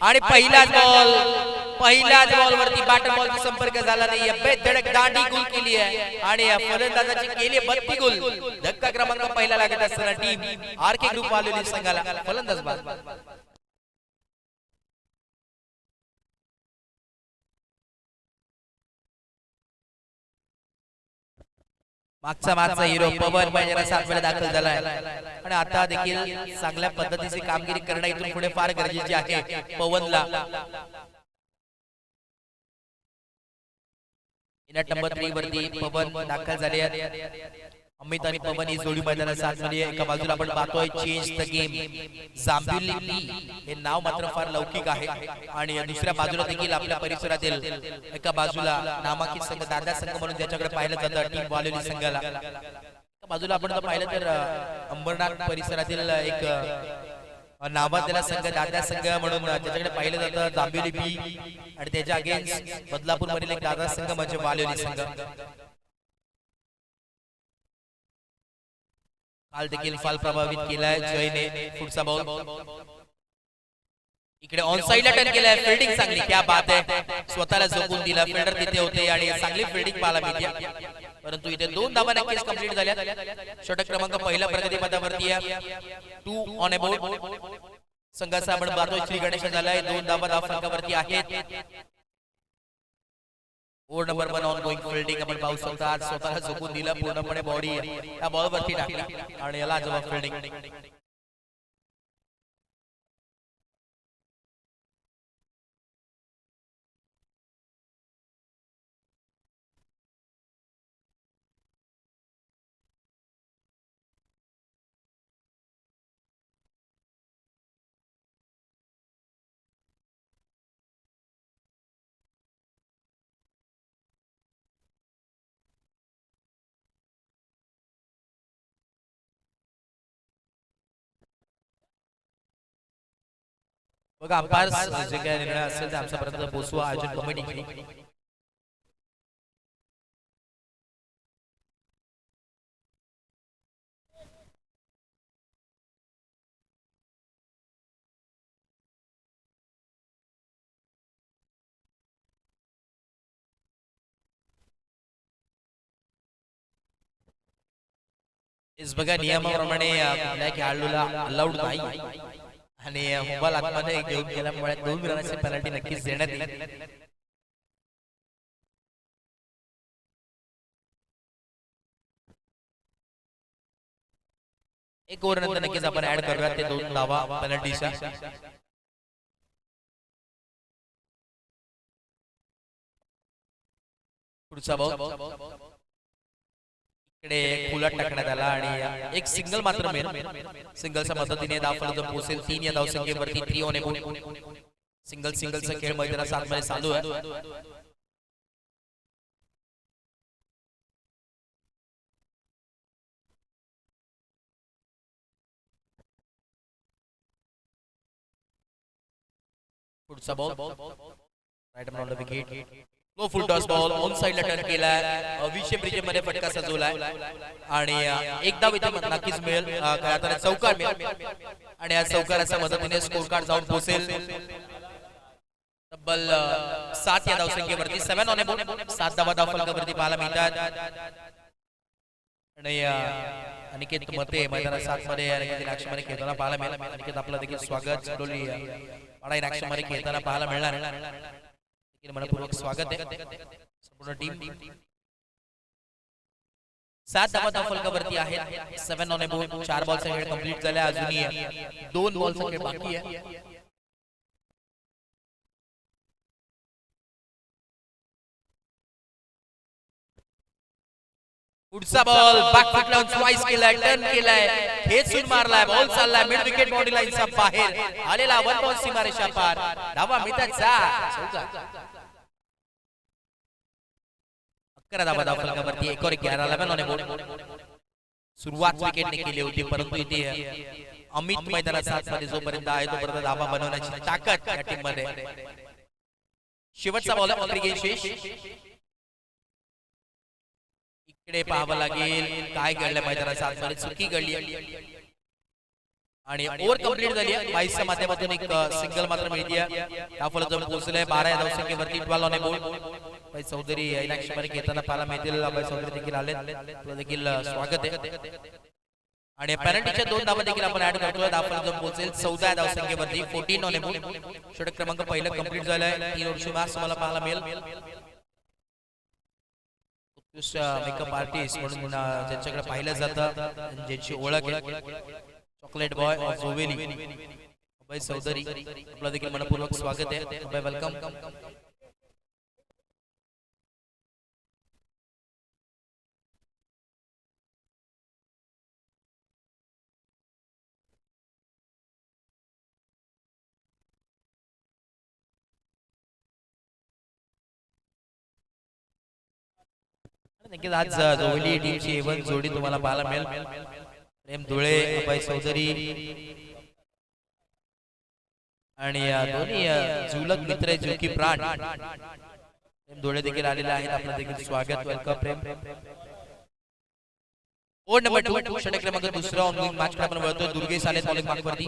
आणि पहिल्याच बॉल वरती बॅटर बॉलचा संपर्क झाला नाही. बेधडक दांडी गोल केली आहे आणि फलंदाजाची केली 32 गोल. धक्का क्रमांक पहिला लागत असताना टीम आरके ग्रुप वालोली संघाला फलंदाज बाद. मागचा हिरो पवन मैदानात 7 वेळा दाखल झालाय आणि आता देखील चांगल्या पद्धतीची कामगिरी करणं इथून पुढे फार गरजेचे आहे पवनला. नंबर 3 वरती पवन दाखल झाले आहेत. अमित आणि पवन ही जोडी मैदानात 7 मध्ये. एका बाजूला आपण पाहतोय चेंज द गेम जांभिवली हे नाव मात्र फार लौकिक आहे आणि दुसऱ्या बाजूला देखील आपल्या परिसरातील एका बाजूला नामांकित संघ दादा संघ म्हणून ज्याच्याकडे पाहिलं जातं टीम वालोली संघाला. एका बाजूला आपण पाहिलं तर अंबरनाथ परिसरातील एक नावाजलेला संघ दादा संघ म्हणून ज्याच्याकडे पाहिलं जातं जांभिवली बी आणि त्याच्या अगेन्स्ट बदलापूर मधील एक दादा संघ म्हणजे वालोली संघ. काल देखील फाल प्रभावित केलाय जयने. पुढचा बॉल इकडे ऑन साइडला टर्न केलाय. फिल्डिंग चांगली, क्या बात आहे. स्वतःला झोकून दिला. फिल्डर तिथे होते आणि चांगली फिल्डिंग पाहायला मिळते. परंतु इथे 2 धावा नक्कीच कंप्लीट झाल्या. षटक क्रमांक पहिला प्रगती पथावरती आहे. 2 ऑन अ बोर्ड. संघाचा आपण पाहतोय श्री गणेश झालाय. 2 धावा धावफलकावरती आहेत. Over number 1 on going fielding आपण पाहू शकता. स्वतःला झोकून दिला. पूर्णपणे बॉडी या बॉलवरती टाकली आणि याला जवाब फिल्डिंग. बघा अंपायर जे काय निर्णय असेल ते आमच्यापर्यंत पोहोचवा आयोजन कमिटी. इस बघा नियमाप्रमाणे कुठल्या खेळाडूला अलाउड नाही आणि मोबाईल आतमध्ये घेऊन गेल्यामुळे 2 रनाची पेनल्टी नक्कीच देण्यात येईल. एक ओव्हर नंतर नक्कीच आपण ऍड करूयात ते 2 धावा पेनल्टीच्या. पुढचा बॉल इकडे खुला टाकण्यात आला आणि एक सिंगल मात्र मिळेल. सिंगलच्या मदतीने धावफलक पोहोचेल 3 या धावसंख्येवरती. 3 ऑन अ बोर्ड. सिंगलचा खेळ मैदानात 7 मध्ये चालू आहे. पुढचा ball right on the wicket. Low full toss ball on साइडला टर्न केलाय. विषय ब्रिज मध्ये फटका सजवलाय आणि एक धाव इथे नक्कीच मिळेल. खेळताना चौकार मिळेल आणि या चौकाराच्या मदतीने स्कोर कार्ड जाऊन पोहोचेल तब्बल 7 या धावसंख्येवरती. 7 ऑन अ बोर्ड. 7 धावा धावफलकावरती पाहायला मिळतात आणि अनिकेत मते मैदानात 7 मध्ये अनिकेत ॲक्शन मध्ये खेळताना पाहायला मिळेल. अनिकेत आपलं देखील स्वागत डोली पाडा ॲक्शन मध्ये खेळताना पाहायला मिळणार. मनपूर्वक स्वागत आहे संपूर्ण टीम. 7 धावा धावफलकावरती आहेत. 7 ऑन अ बोर्ड. 4 बॉलचा खेळ कंप्लीट झाला. अजूनही 2 बॉलचा खेळ बाकी आहे. पुढचा बॉल बॅकफूट लावून स्लाइस केलाय. टर्न केलाय. खेचून मारलाय. बॉल चाललाय मिड विकेट बाउंड्री लाईनच्या बाहेर आलेला. 1 बॉल सीमारेषा पार. धावा मिळतात 4. 11 धावा धावफलकावरती. एक और 11. 11 ऑन अ बोर्ड. सुरुवात विकेटने केली होती परंतु इथे अमित मैदानात 7 मध्ये जोपर्यंत आहे तोपर्यंत धावा बनवण्याची ताकद या टीम मध्ये. शेवटचा बॉल शेष. इकडे पाहावं लागेल काय घडलं मैदानात. 7 मध्ये चुकी घडली. आणि ओव्हर कंप्लीट झाली आहे 22च्या माध्यमातून एक सिंगल मात्र मिळते त्या फॉलो जाऊन पोहोचले 12 धावसंख्येवरती 12 ऑन बोर्ड भाई चौधरी इलेक्शन घेताना पाहायला मिळतील भाई चौधरी देखील आले आपलं देखील स्वागत आहे आणि पेनल्टीच्या 2 धावा देखील आपण ऍड करतोय धाव फॉलो जाऊन पोहोचेल 14 धावसंख्येवरती 14 ऑन बोर्ड षटक क्रमांक पहिलं कंप्लीट झालंय 3 ओव्हरची मॅच तुम्हाला पाहायला मिळेल मेकअप आर्टिस्ट म्हणून ज्यांच्याकडे पाहिलं जातं ज्यांची ओळख आहे चॉकलेट बॉय ऑफ जोवेली अभय चौधरी आपलं देखील मनपूर्वक स्वागत आहे अभय वेलकम नक्कीच आज जोवेली टीमची एवन जोडी तुम्हाला पाहायला मिळेल प्रेम धुळे अभय चौधरी आणि दोन्ही जुलक मित्र जो की प्राण प्रेम धुळे देखील आलेले आहेत आपलं देखील स्वागत वेलकम प्रेम ओड नंबर 2 षटक क्रमांक दुसरा ऑनगोइंग मॅच कडे आपण वळतोय दुर्गेश आले बॉलिंग मार्कवरती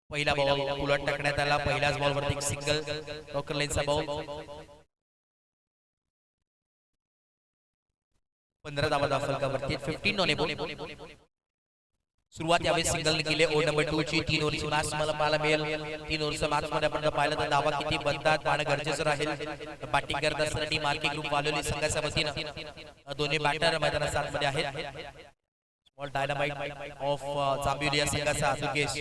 पहिला बॉल उलट टाकण्यात आला पहिल्याच बॉल वरती एक सिंगल रॉकर लाईनचा बॉल 15 धावा फलकावरती 15 ऑन बॉल सुरुवात यावेळी सिंगल केले ओव्हर नंबर 2 ची 3 ओव्हरची मॅच मला पाहायला मिळेल 3 ओव्हरच्या मॅच मध्ये आपण पाहिलं तर धावा किती बनतात पाहणं गरजेचं राहील बॅटिंग करत असताना टीम आरके ग्रुप वालोली संघाच्या वतीनं दोन्ही बॅटर मैदानात साथ मध्ये आहेत स्मॉल डायनामाइट ऑफ जांभिवली संघाचा दुर्गेश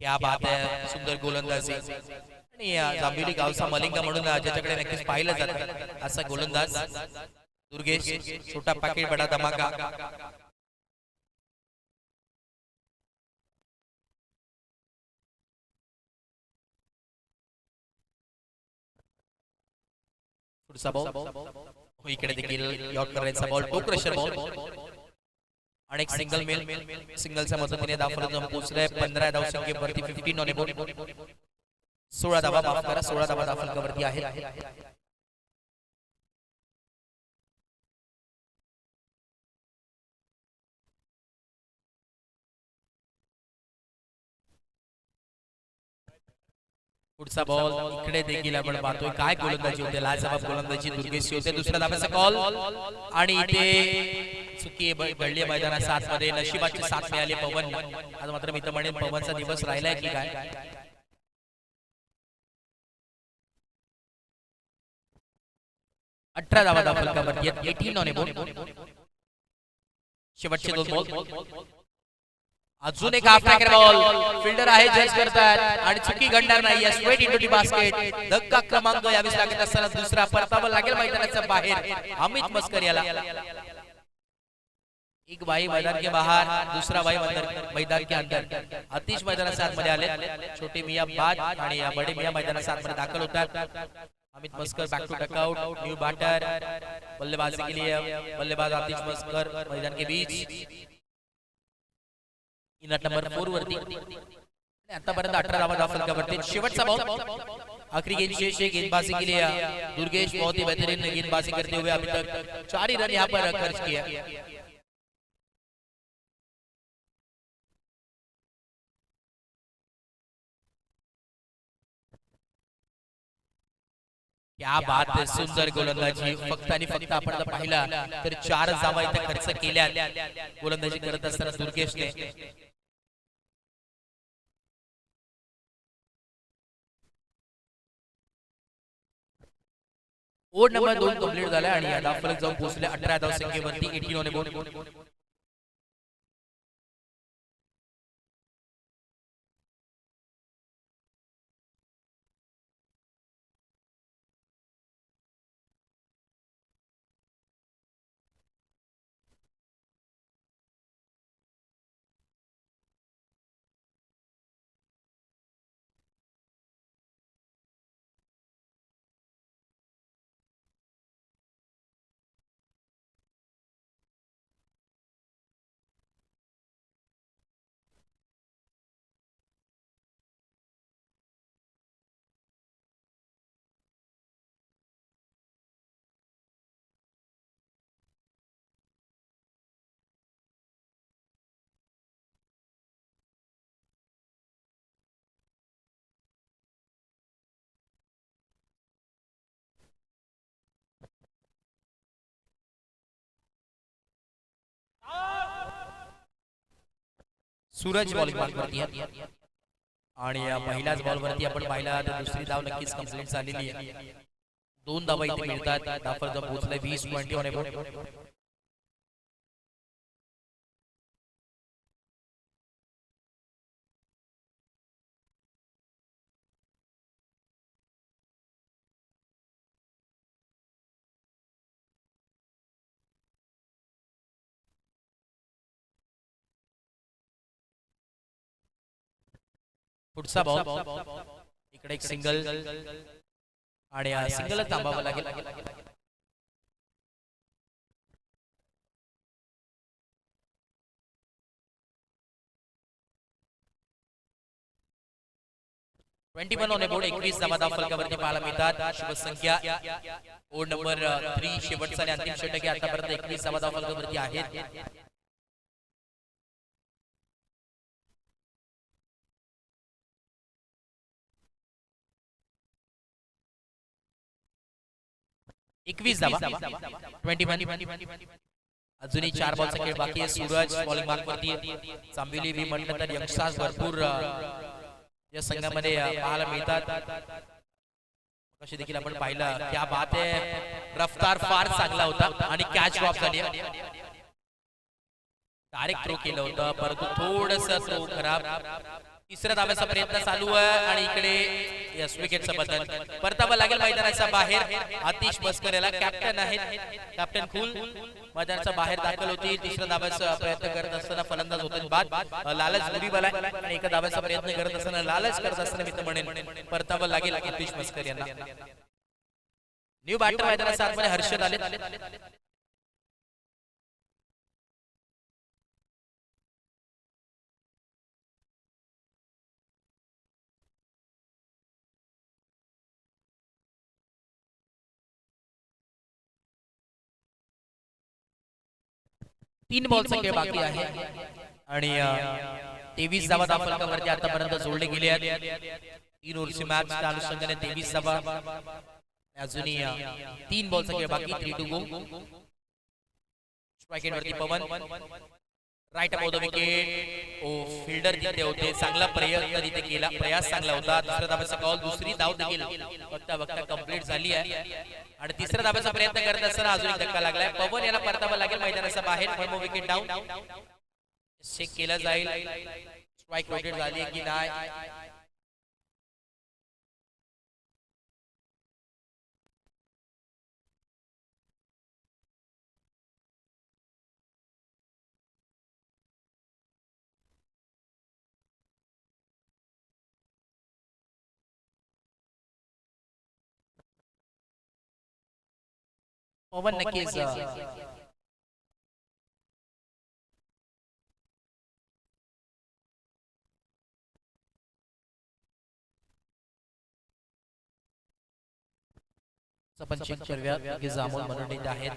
क्या बात है सुंदर गोलंदाजी आणि जांभिवली गावचा मलिंगा म्हणून ज्याच्याकडे नक्कीच पाहिलं जातं असा गोलंदाज दुर्गेश छोटा पॅकेट बडा धमाका पुढचा बॉल इकडे देखील यॉर्कर रेडचा बॉल टो क्रशर बॉल आणि एक सिंगल मेल सिंगलच्या मदतीने धावफलक जाऊन पोहोचले 15 धावसंख्येवरती 15 ऑन बोर्ड 16 धावा माफ करा 16 धावा धावफलकावरती आहेत पुढचा बॉल इकडे देखील आपण पाहतोय काय गोलंदाजी होते लाजवाब गोलंदाजी दुर्गेश होते दुसऱ्या धाब्याचा कॉल आणि इथे चुकी घडली मैदानात 7 मध्ये नशिबाची साथ मिळाली पवन आज मात्र मी तर म्हणेन पवनचा दिवस राहिलाय की काय 18 धावा फलकावरती 18 ऑन बोर्ड शेवटचे 2 बॉल अजून एक हाफ टॅकर बॉल फिल्डर आहे जज करतात आणि चुकी घडणार नाही स्ट्रेट इनटू दी बास्केट धक्का क्रमांक यावेळी लागत असताना दुसरा परतावा लागेल मैदानाच्या बाहेर अमित मस्कर याला एक भाई मैदान के बाहर दूसरा भाई मैदान के अंदर अतिश मैदानाच्या साथ मध्ये आले छोटे मियां बाद आणि बडे मियां मैदानाच्या साथ मध्ये दाखल होतात Amit Maskar back to dugout new batter बल्लेबाजी के लिए बल्लेबाज अतिश मस्कर मैदान के बीच इनट नंबर 4 वरती आतापर्यंत 18 धावा फलकावरती शेवटचा बॉल आखिरी गेंद शेष है गेंदबाजी के लिए दुर्गेश बहुत ही बेहतरीन गेंदबाजी करते हुए अभी तक 4 ही रन यहां पर खर्च किया क्या बात है सुंदर गोलंदाजी फक्त आणि फक्त आपण पाहिला तर 4 धावा इथे खर्च केल्या गोलंदाजी करत असताना दुर्गेशने ओव्हर नंबर 2 कंप्लीट झाला आणि या धावफलक जाऊन पोहोचले 18 धावसंख्येवरती 18 ऑन बोर्ड सूरज बॉलिंग मार्कवरती आहे आणि पहिल्याच बॉलवरती आपण पाहिला तर दुसरी धाव नक्कीच कंप्लीट झालेली आहे. 2 धावा इथे मिळतात. धावफलक जो पोहोचलाय 20 ऑन अबाउट. पुढचा बॉल इकडे एक सिंगल आणि सिंगल थांबावं लागेल. 21 ऑन बोर्ड. 21 धावा धावफलकावरती पाहायला मिळतात. शुभ संख्या ओड नंबर 3 शेवटचा आणि अंतिम षटक आतापर्यंत 21 धावा धावफलकावरती आहेत. एकवीस धावा 21. अजूनही 4 बॉलचा खेळ बाकी आहे. सूरज बॉलिंग मार्कवरती. जांभिवली बी म्हटलं तर यंगस्टर्स भरपूर या संघामध्ये पाहायला मिळतात. कशी देखील आपण पाहिलं क्या बात आहे. रफ्तार फार चांगला होता आणि कॅच ड्रॉप झाली. डायरेक्ट थ्रो केलं होतं परंतु थोडंसं थ्रो खराब. तिसऱ्या धाव्याचा प्रयत्न चालू आहे आणि इकडे यस विकेटचं बदल. परतावा लागेल मैदानाच्या बाहेर. आतिश मस्कर याला कॅप्टन आहेत. कॅप्टन खूल मैदानाच्या बाहेर दाखल होती. तिसऱ्या धाव्याचा प्रयत्न करत असताना फलंदाज होते बाद. लालच बुरीवाला आणि एका धाव्याचा प्रयत्न करत असताना लालच करत असताना मी तर म्हणेन परतावा लागेल आतिश मस्कर यांना. न्यू बॅटर मैदानाच्या आतमध्ये हर्षद आले. तीन बॉलचा खेळ बाकी आहे आणि 23 धावा धावफलकावरती आतापर्यंत जोडले गेले आहेत. 3 ओव्हरची मॅच त्या अनुषंगाने 23 धावा. अजूनही 3 बॉलचा खेळ बाकी. 3 टू गो. स्ट्राइक एंडवरती Pawan right about the wicket. ओ फिल्डर तिथे होते. चांगला प्रयत्न तिथे केला. प्रयास चांगला होता. दुसऱ्या धाव्याचा कॉल. दुसरी धाव देखील बघता कंप्लीट झाली आहे आणि तिसऱ्या धाव्याचा प्रयत्न करत असताना अजून एक धक्का लागलाय. पवन याला परतावा लागेल मैदानाच्या बाहेर. पण विकेट डाऊन. चेक केलं जाईल स्ट्राइक रोटेट झाली की नाही. पवन नक्कीच आपण चेक करूया की जामोल मनोनीत आहेत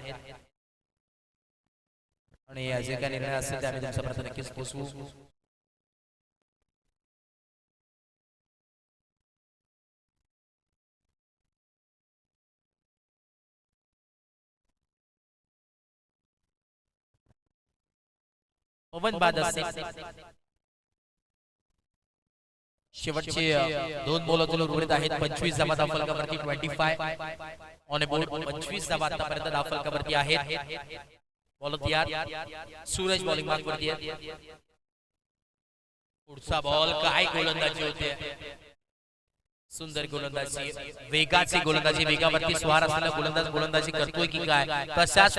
आणि जे काही निर्णय असेल ते आम्ही तुमच्यापर्यंत नक्कीच पोहोचवू. पवन बाद असेल. शेवटचे 2 बॉल अजून उर्वरित आहेत. 25 धावा धावफलकावरती. 25 ऑन बोर्ड. 25 धावा आतापर्यंत धावफलकावरती आहेत. बॉल तयार. सूरज बॉलिंग मार्कवरती आहे. पुढचा बॉल काय गोलंदाजी होते. सुंदर गोलंदाजी. वेगाची गोलंदाजी. वेगावरती स्वार असलेला गोलंदाज गोलंदाजी करतोय की काय. तशाच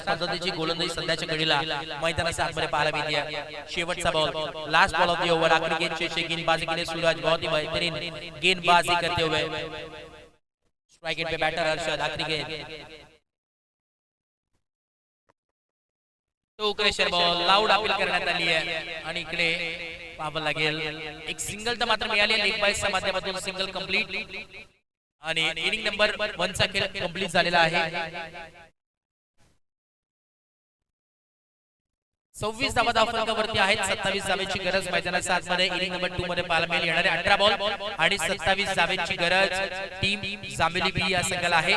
पद्धतीची गोलंदाजी सध्याच्या घडीला मैदानाच्या आतमध्ये पाहायला मिळते. शेवटचा ball. Last ball of the over. आखरी गेंदची गेंदबाजी केली सूरज. बहुत ही बेहतरीन गेंदबाजी करते हुए. स्ट्राइक एंड पे बैटर हर्षद. आखरी गेंद. तो क्रेशर बॉल लाऊड अपील करण्यात आली आहे आणि इकडे पाहावं लागेल. एक सिंगल तर मात्र मिळाली. लेग बायच्या माध्यमातून सिंगल कंप्लीट आणि इनिंग नंबर 1 चा खेळ कंप्लीट झालेला आहे. 26 धावा धावफलकावरती आहेत. 27 धावेची गरज मैदानाच्या आतमध्ये. इनिंग नंबर 2 मध्ये पाहायला मिळेल. येणारे 18 बॉल आणि 27 धावेची गरज टीम जांभिवली बी या संघाला आहे.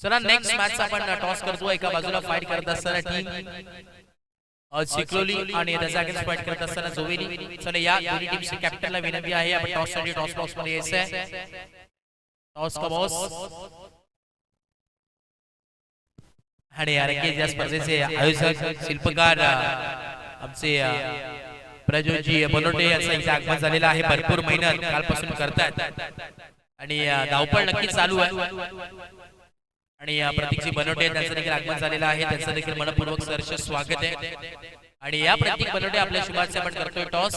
चला नेक्स्ट मॅच आपण टॉस करतो. एका बाजूला फाईट करत असताना टीम चिखलोली आणि त्याचा अगेन्स्ट फाईट करत असताना जोवेली. चला या दोन्ही टीमचे कॅप्टनला विनंती आहे आपण टॉस साठी टॉस बॉक्स मध्ये यायचंय. टॉस का बॉस आणि या स्पर्धेचे आयोजक शिल्पकार आमचे प्रज्वलजी बनोटे यांचं इथे आगमन झालेलं आहे. भरपूर मेहनत कालपासून करतात आणि धावपळ नक्कीच चालू आहे. आणि प्रतीकजी बनोटे त्यांचं देखील आगमन झालेलं आहे. त्यांचं देखील मनपूर्वक सहर्ष स्वागत आहे. आणि या प्रतीक बनोटे आपल्या शुभाचे आपण करतोय टॉस.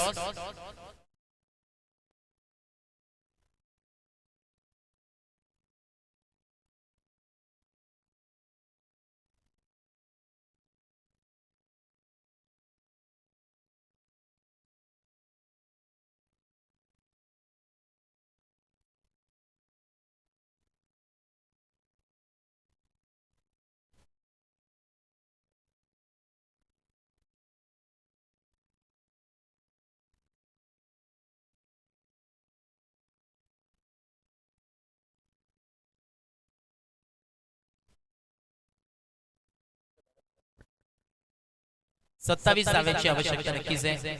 सत्तावीस धाव्यांची आवश्यकता नक्कीच आहे.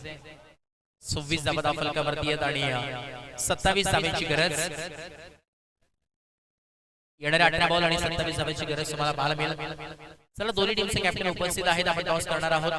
26 धावा फलकावरती आहेत आणि 27 धाव्यांची गरज. येणाऱ्या 18 बॉल आणि 27 धाव्यांची गरज तुम्हाला पाहायला मिळेल. चला दोन्ही टीमचे कॅप्टन उपस्थित आहेत. आपण टॉस करणार आहोत.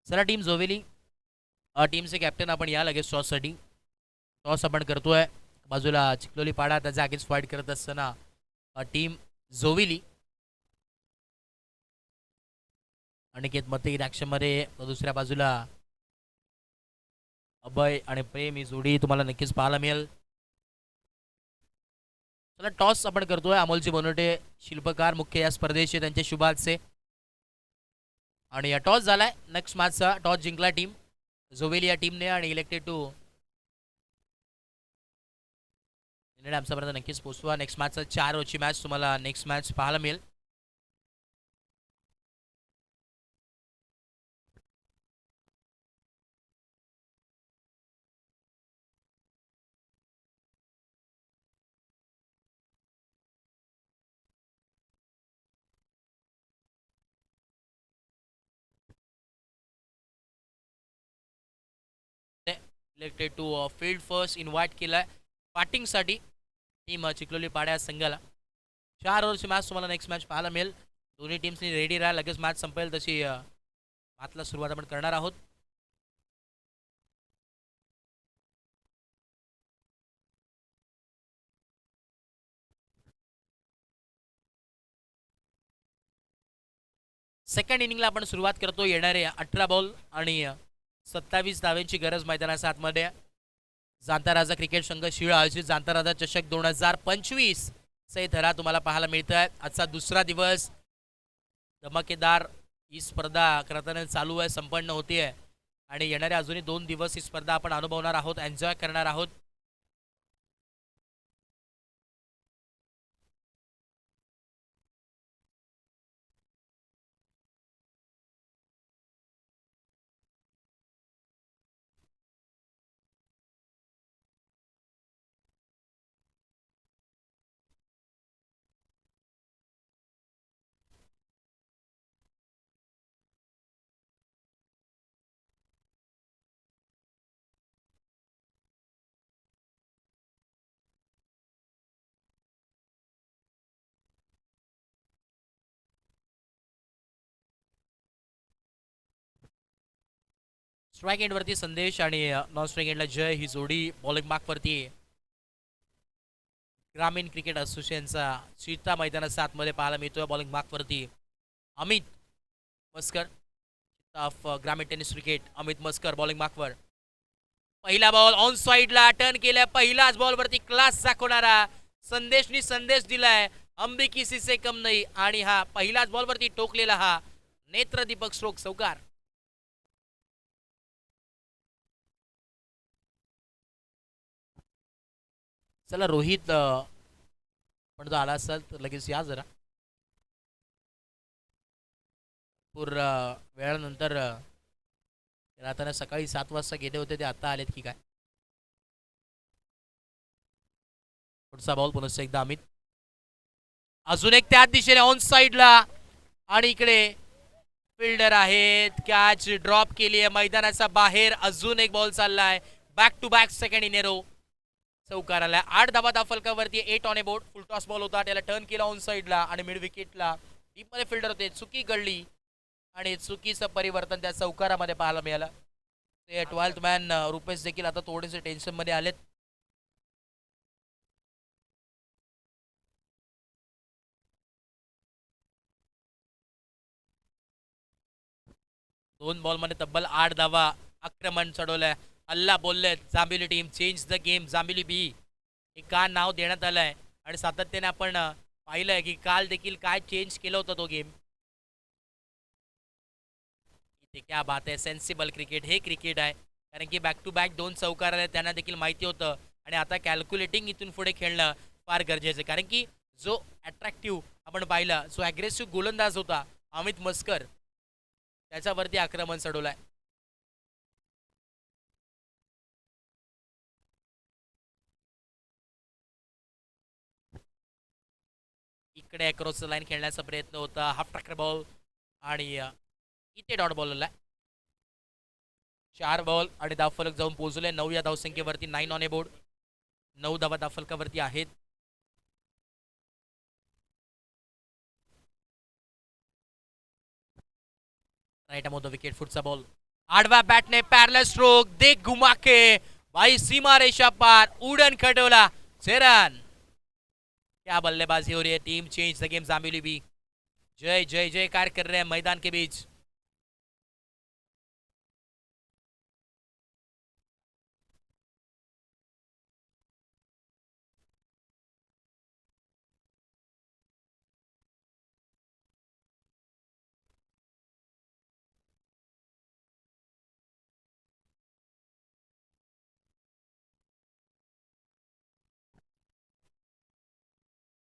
चला टीम जोवेली टीमचे कॅप्टन आपण या लगेच टॉस साठी. टॉस आपण करतोय. बाजूला चिखलोली पाडा त्याचा अगेन्स्ट फाईट करत असताना टीम जोवेली. अनिकेत मते ऍक्शन मध्ये. दुसऱ्या बाजूला अभय आणि प्रेम ही जोडी तुम्हाला नक्कीच पाहायला मिळेल. चला टॉस आपण करतोय. अमोलजी बनोटे शिल्पकार मुख्य या स्पर्धेचे त्यांचे शुभाचे. आणि टॉस झालाय. नेक्स्ट मॅचचा टॉस जिंकला टीम जोवेली या टीमने आणि इलेक्टेड टू आमच्यापर्यंत नक्कीच पोहोचवा. नेक्स्ट मॅचचा 4 ओव्हरची मॅच तुम्हाला नेक्स्ट मॅच पाहायला मिळेल. Elected to field first invite केलाय बॅटिंगसाठी टीम चिखलोली पाड्या संघाला. 4 ओव्हरची मॅच तुम्हाला नेक्स्ट मॅच पाहायला मिळेल. दोन्ही टीम्सनी रेडी राहा. लगेच मॅच संपेल तशी मॅचला सुरुवात आपण करणार आहोत. सेकंड इनिंगला आपण सुरुवात करतो. येणारे 18 बॉल आणि 27 धाव्यांची गरज मैदानाच्या आतमध्ये. जाणता राजा क्रिकेट संघ शिळा आयोजित जाणता राजा चषक 2025 चे धरा तुम्हाला पाहायला मिळत आहे. आजचा दुसरा दिवस धमाकेदार ही स्पर्धा करताना चालू आहे, संपन्न होती आहे आणि येणाऱ्या अजूनही 2 दिवस ही स्पर्धा आपण अनुभवणार आहोत, एन्जॉय करणार आहोत. स्ट्राईक एंड वरती संदेश आणि नॉन स्ट्राईक एंडला जय ही जोडी बॉलिंग मार्क वरती ग्रामीण क्रिकेट असोसिएशनचा चिता मैदानात 7 मध्ये पाहायला मिळतोय. बॉलिंग मार्क वरती अमित मस्कर ऑफ ग्रामीण टेनिस क्रिकेट. अमित मस्कर बॉलिंग मार्कवर. पहिला बॉल ऑन साइडला टर्न केल्या. पहिलाच बॉल वरती क्लास दाखवणारा संदेशनी संदेश दिलाय. अंबी किसी से कम नाही आणि हा पहिलाच बॉल वरती टोकलेला हा नेत्रदीपक स्ट्रोक चौकार. चला रोहित पण आला असाल तर लगेच या जरा. पूर्ण वेळानंतर आता सकाळी 7 वाजता गेले होते ते आता आलेत की काय. पुढचा बॉल पुन्हा एकदा अमित. अजून एक त्याच दिशेने ऑन साइडला आणि इकडे फिल्डर आहेत. कॅच ड्रॉप केली आहे मैदानाच्या बाहेर. अजून एक बॉल चाललाय. Back to back second in a row. चौकार आलाय. 8 धावा फलकावरती 8 on a board. Full toss ball होता त्याला टर्न केला ऑन साइडला आणि मिड विकेटला डीप मध्ये फिल्डर होते. चुकी गळली आणि चुकीचं परिवर्तन त्या चौकारामध्ये पाहायला मिळालं. ते 12th मॅन रुपेश देखील आता थोडेसे टेन्शन मध्ये आलेत. दोन बॉल मध्ये तब्बल 8 धावा. आक्रमण चढवलंय. अल्ला बोलले Jambhivali team change the game Jambhivali बी हे का नाव देण्यात आलंय आणि सातत्याने आपण पाहिलंय की काल देखील काय चेंज केलं होतं तो गेम. इथे क्या बात आहे. सेन्सिबल क्रिकेट हे क्रिकेट आहे. कारण की बॅक टू बॅक 2 चौकार आले त्यांना देखील माहिती होतं आणि आता कॅल्क्युलेटिंग इथून पुढे खेळणं फार गरजेचं आहे. कारण की जो अट्रॅक्टिव्ह आपण पाहिला जो ॲग्रेसिव्ह गोलंदाज होता अमित मस्कर त्याच्यावरती आक्रमण चढवलंय. इकडे क्रॉस लाईन खेळण्याचा प्रयत्न होता. हाफ ट्रॅकर बॉल आणि इथे डॉट बॉल आलाय. 4 बॉल आणि धावफलक जाऊन पोहोचले 9 या धावसंख्येवरती. 9 ऑन ए बोर्ड. 9 धावा धावफलकावरती आहेत. Right on the wicket. फुटचा बॉल आडवा बॅटने पॅरल स्ट्रोक दे घुमा के भाई सीमा रेषा पार उड़न खटोला चेरन. क्या बल्लेबाजी हो रही है. Team change the game Jambhivali बी. जय जय जयकार कर रहे हैं मैदान के बीच.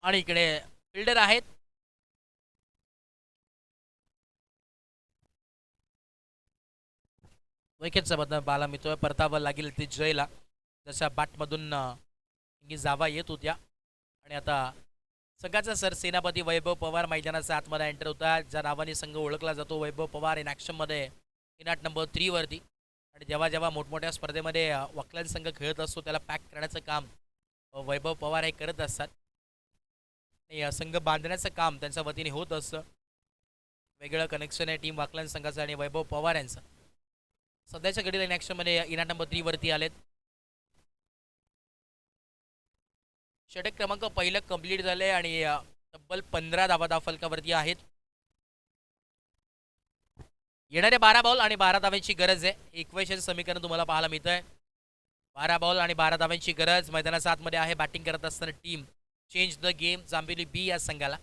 आणि इकडे फिल्डर आहेत. विकेटचा बदल बाला मिळतोय. परतावा लागेल ते जयला जशा बॅटमधून जावा येत होत्या. आणि आता संघाचा सर सेनापती वैभव पवार मैदानाचा आतमध्ये एंटर होता. ज्या नावाने संघ ओळखला जातो वैभव पवार इन ॲक्शनमध्ये इनाट नंबर 3 वरती. आणि जेव्हा जेव्हा मोठमोठ्या स्पर्धेमध्ये वकलान संघ खेळत असतो त्याला पॅक करण्याचं काम वैभव पवार हे करत असतात. संघ बांधण्याचं काम त्यांच्या वतीने होत असतं. वेगळं कनेक्शन आहे टीम वाकलन संघाचं आणि वैभव पवार यांचं. सध्याच्या घडीला इन ॲक्शनमध्ये इनाट नंबर 3 वरती आलेत. षटक क्रमांक पहिलं कंप्लीट झाले आणि तब्बल 15 धावा धावफलकावरती आहेत. येणारे 12 बॉल आणि 12 धाव्यांची गरज आहे. इक्वेशन समीकरण तुम्हाला पाहायला मिळतंय. 12 बॉल आणि 12 धाव्यांची गरज मैदानाच्या आतमध्ये आहे. बॅटिंग करत असताना team change the game Jambhivali बी या संघाला.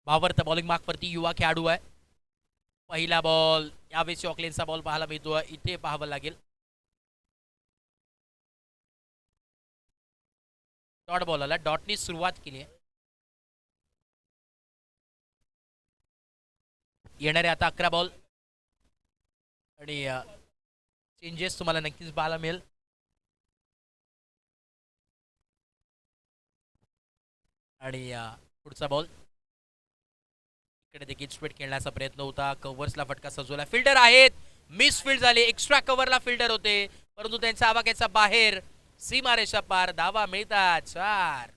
भावर्त बॉलिंग मार्कवरती युवा खेळाडू आहे. पहिला बॉल यावेळेस ऑकलेनचा बॉल पाहायला मिळतो. इथे पाहावं लागेल. डॉट बॉल आला. डॉटनी सुरुवात केली आहे. येणारे आता 11 बॉल आणि चेंजेस तुम्हाला नक्कीच पाहायला मिळेल. आणि पुढचा बॉल इकडे देखील स्पीड खेळण्याचा प्रयत्न होता. कव्हर्सला फटका सजवला. फिल्डर आहेत, मिस फील्ड झाली. एक्स्ट्रा कव्हरला फिल्डर होते परंतु त्यांचा आवाक्याचा बाहेर. सीमारेषा पार. धावा मिळतात 4.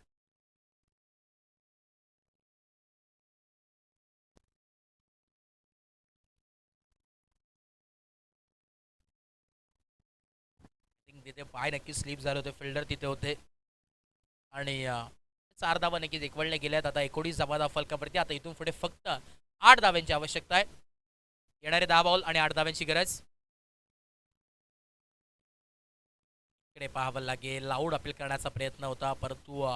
तिथे पाय नक्की स्लिप झाले होते. फिल्डर तिथे होते आणि 4 धावा नक्कीच एकवळल्या गेल्यात. आता 19 धावा फलकावरती. आता इथून पुढे फक्त 8 धाव्यांची आवश्यकता आहे. येणारे 10 बॉल आणि 8 धाव्यांची गरज. इकडे पाहावं लागेल. लाऊड अपील करण्याचा प्रयत्न होता परंतु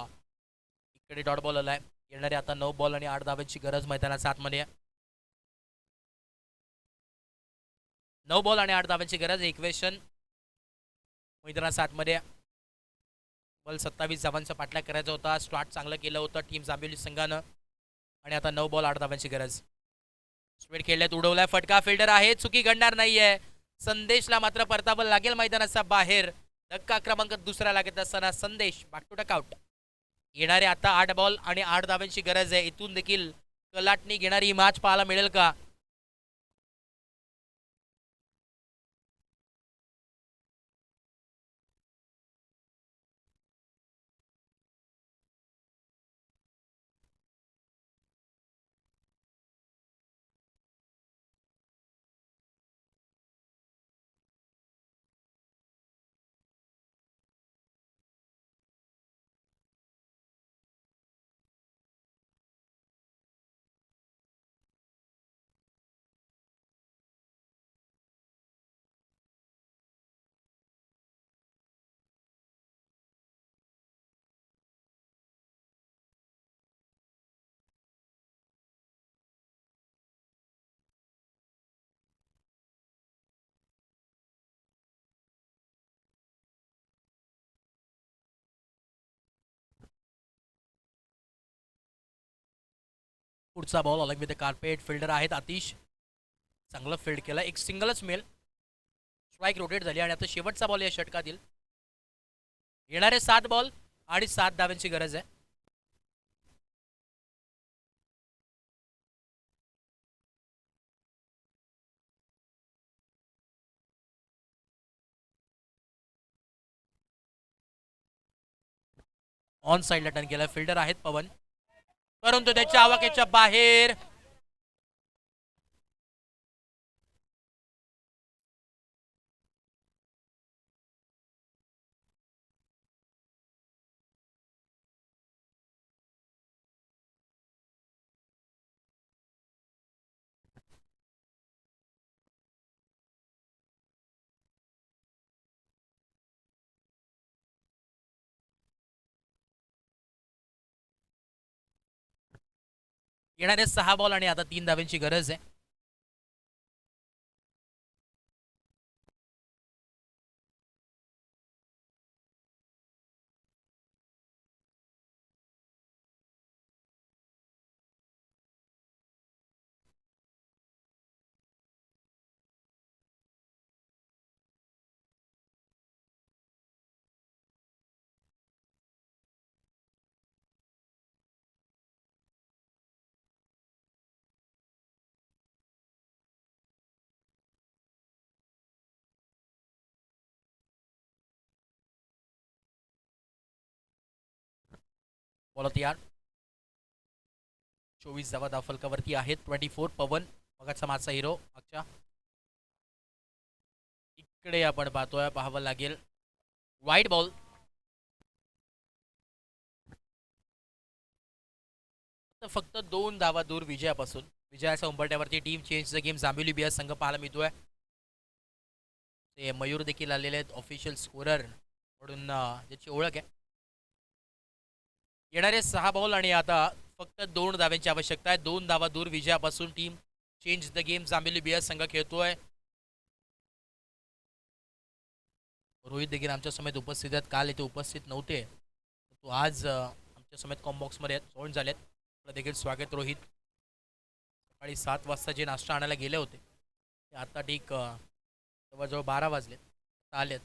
इकडे डॉट बॉल आलाय. येणारे आता 9 बॉल आणि 8 धाव्यांची गरज मैदानाच्या आतमध्ये. 9 बॉल आणि 8 धाव्यांची गरज. इक्वेशन मैदानाच्या आतमध्ये. बॉल 27 धावांचा पाठलाग करायचा होता. स्टार्ट चांगलं केलं होतं टीम जांभिवली संघानं. आणि आता 9 बॉल 8 धाव्यांची गरज. स्पीड खेळल्यात. उडवलाय फटका. फिल्डर आहे. चुकी घडणार नाहीये. संदेशला मात्र परतावं लागेल मैदानाच्या बाहेर. धक्का क्रमांक दुसरा लागत असताना संदेश बॅक टू डकआउट. येणारे आता 8 बॉल आणि 8 धाव्यांची गरज आहे. इथून देखील कलाटणी घेणारी मॅच पाहायला मिळेल का? पुढचा बॉल अलग विथ कार्पेट. फिल्डर आहेत आतिश. चांगलं फील्ड केलं. एक सिंगलच मिळेल. स्ट्राईक रोटेट झाली आणि आता शेवटचा बॉल या षटकातील. येणारे 7 बॉल आणि 7 धाव्यांची गरज आहे. ऑन साईडला टर्न केला. फिल्डर आहेत पवन परंतु त्याच्या आवाक्याच्या बाहेर. येणारे 6 बॉल आणि आता 3 धाव्यांची गरज आहे. बॉल तयार. 24 धावा दाफलकावरती आहेत. 24 पवन मगाचा माझा हिरो. अच्छा इकडे आपण पाहतोय. पाहावं लागेल. वाईट बॉल. फक्त 2 धावा दूर विजयापासून. विजयाच्या उंबरठ्यावरती team change the game Jambhivali बियर संघ पाहायला मिळतोय. ते मयूर देखील आलेले आहेत ऑफिशियल स्कोरर म्हणून ज्याची ओळख आहे. येणारे 6 बॉल आणि आता फक्त 2 धाव्यांची आवश्यकता आहे. 2 धावा दूर विजयापासून team change the game Jambhivali बियर संघ खेळतोय. रोहित देखील आमच्या समेत उपस्थित आहेत. काल इथे उपस्थित नव्हते तो आज आमच्या समेत कॉम्बॉक्समध्ये जॉईन झालेत. आपलं देखील स्वागत रोहित. सकाळी 7 वाजता जे नाश्ता आणायला गेले होते ते आता ठीक जवळजवळ 12 वाजले. आलेत.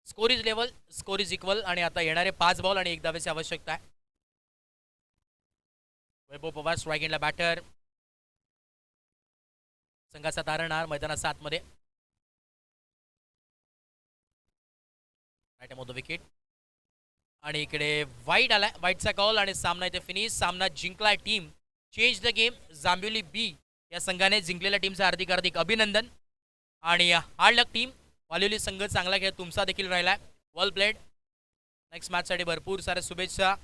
Score is level, score is equal आणि आता येणारे 5 बॉल आणि 1 धावेची आवश्यकता आहे. वैभव पवार स्ट्रायकिंगला बॅटर, संघाचा तारणहार मैदानाच्या आतमध्ये. राईट ऑन द विकेट आणि इकडे वाईट आलाय, वाईटचा कॉल आणि सामना इथे फिनिश. सामना जिंकलाय team change the game Jambhivali बी या संघाने जिंकलेल्या टीमचं हार्दिक हार्दिक अभिनंदन. आणि हार्ड लक टीम, वालिवली संघ चांगला खेळ तुमचा देखील राहिलाय. वेल प्लेड. नेक्स्ट मॅचसाठी भरपूर साऱ्या शुभेच्छा.